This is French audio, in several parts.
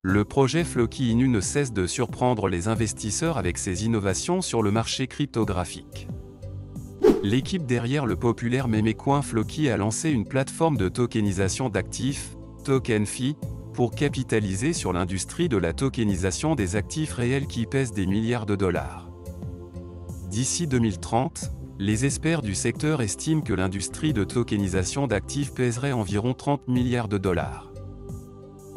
Le projet Floki Inu ne cesse de surprendre les investisseurs avec ses innovations sur le marché cryptographique. L'équipe derrière le populaire mémécoin Floki a lancé une plateforme de tokenisation d'actifs, TokenFi, pour capitaliser sur l'industrie de la tokenisation des actifs réels qui pèsent des milliards de dollars. D'ici 2030, les experts du secteur estiment que l'industrie de tokenisation d'actifs pèserait environ 30 milliards de dollars.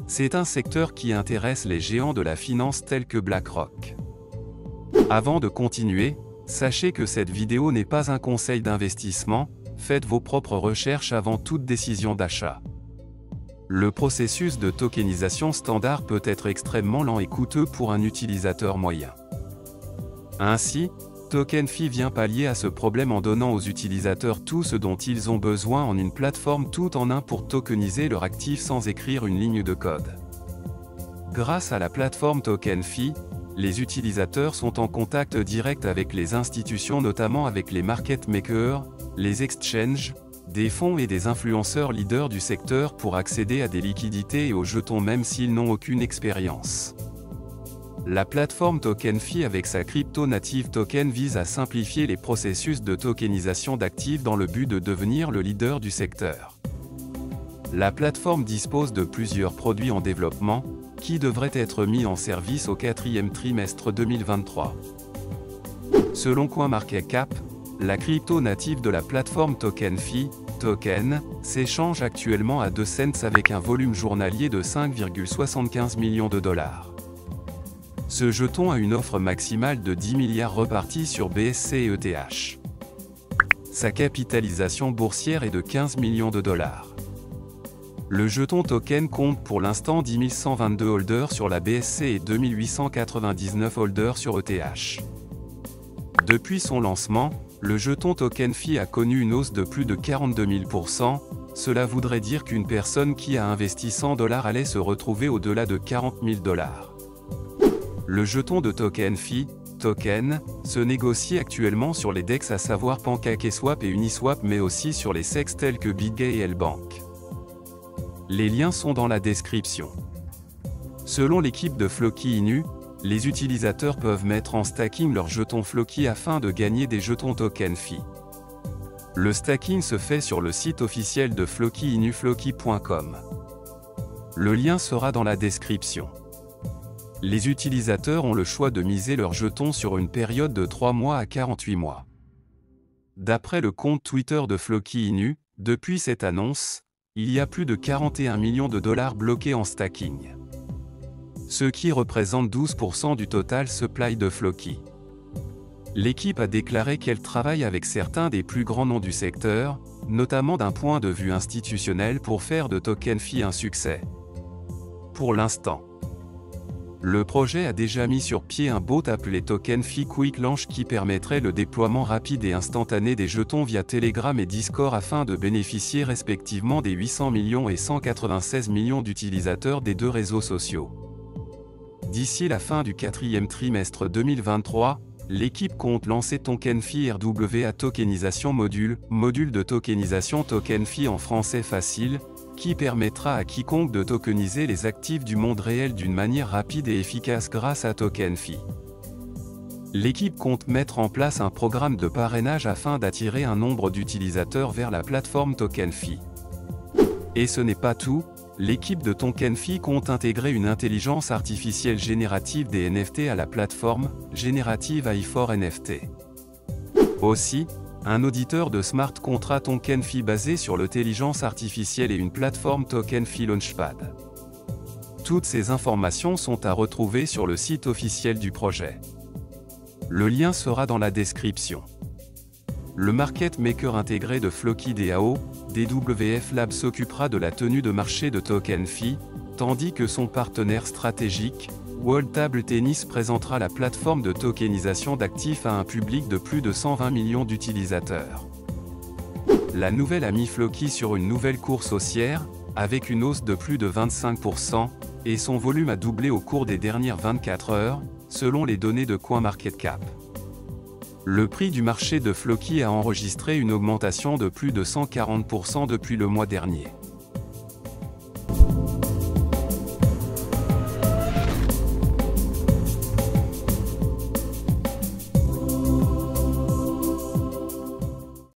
C'est un secteur qui intéresse les géants de la finance tels que BlackRock. Avant de continuer, sachez que cette vidéo n'est pas un conseil d'investissement, faites vos propres recherches avant toute décision d'achat. Le processus de tokenisation standard peut être extrêmement lent et coûteux pour un utilisateur moyen. Ainsi, TokenFi vient pallier à ce problème en donnant aux utilisateurs tout ce dont ils ont besoin en une plateforme tout en un pour tokeniser leur actif sans écrire une ligne de code. Grâce à la plateforme TokenFi, les utilisateurs sont en contact direct avec les institutions, notamment avec les market makers, les exchanges, des fonds et des influenceurs leaders du secteur pour accéder à des liquidités et aux jetons même s'ils n'ont aucune expérience. La plateforme TokenFi avec sa crypto native token vise à simplifier les processus de tokenisation d'actifs dans le but de devenir le leader du secteur. La plateforme dispose de plusieurs produits en développement, qui devraient être mis en service au 4e trimestre 2023. Selon CoinMarketCap, la crypto native de la plateforme TokenFi, Token, s'échange actuellement à 2 cents avec un volume journalier de 5,75 millions de dollars. Ce jeton a une offre maximale de 10 milliards repartis sur BSC et ETH. Sa capitalisation boursière est de 15 millions de dollars. Le jeton token compte pour l'instant 10 122 holders sur la BSC et 2 899 holders sur ETH. Depuis son lancement, le jeton TokenFi a connu une hausse de plus de 42 000%, cela voudrait dire qu'une personne qui a investi 100 $ allait se retrouver au-delà de 40 000 $. Le jeton de TokenFi, Token, se négocie actuellement sur les DEX à savoir PancakeSwap et Uniswap mais aussi sur les CEX tels que BitGay et Lbank. Les liens sont dans la description. Selon l'équipe de Floki Inu, les utilisateurs peuvent mettre en stacking leurs jetons Floki afin de gagner des jetons TokenFi. Le stacking se fait sur le site officiel de Floki Inu floki.com. Le lien sera dans la description. Les utilisateurs ont le choix de miser leurs jetons sur une période de 3 mois à 48 mois. D'après le compte Twitter de Floki Inu, depuis cette annonce, il y a plus de 41 millions de dollars bloqués en stacking. Ce qui représente 12% du total supply de Floki. L'équipe a déclaré qu'elle travaille avec certains des plus grands noms du secteur, notamment d'un point de vue institutionnel pour faire de TokenFi un succès. Pour l'instant, le projet a déjà mis sur pied un bot appelé TokenFi Quick Launch qui permettrait le déploiement rapide et instantané des jetons via Telegram et Discord afin de bénéficier respectivement des 800 millions et 196 millions d'utilisateurs des deux réseaux sociaux. D'ici la fin du 4e trimestre 2023, l'équipe compte lancer TokenFi RWA Tokenisation Module de tokenisation TokenFi en français facile, qui permettra à quiconque de tokeniser les actifs du monde réel d'une manière rapide et efficace grâce à TokenFi. L'équipe compte mettre en place un programme de parrainage afin d'attirer un nombre d'utilisateurs vers la plateforme TokenFi. Et ce n'est pas tout, l'équipe de TokenFi compte intégrer une intelligence artificielle générative des NFT à la plateforme, Generative AI for NFT. Aussi, un auditeur de smart contract TokenFi basé sur l'intelligence artificielle et une plateforme TokenFi Launchpad. Toutes ces informations sont à retrouver sur le site officiel du projet. Le lien sera dans la description. Le market maker intégré de Floki DAO, DWF Lab s'occupera de la tenue de marché de TokenFi, tandis que son partenaire stratégique, World Table Tennis présentera la plateforme de tokenisation d'actifs à un public de plus de 120 millions d'utilisateurs. La nouvelle a mis Floki sur une nouvelle course haussière, avec une hausse de plus de 25%, et son volume a doublé au cours des dernières 24 heures, selon les données de CoinMarketCap. Le prix du marché de Floki a enregistré une augmentation de plus de 140% depuis le mois dernier.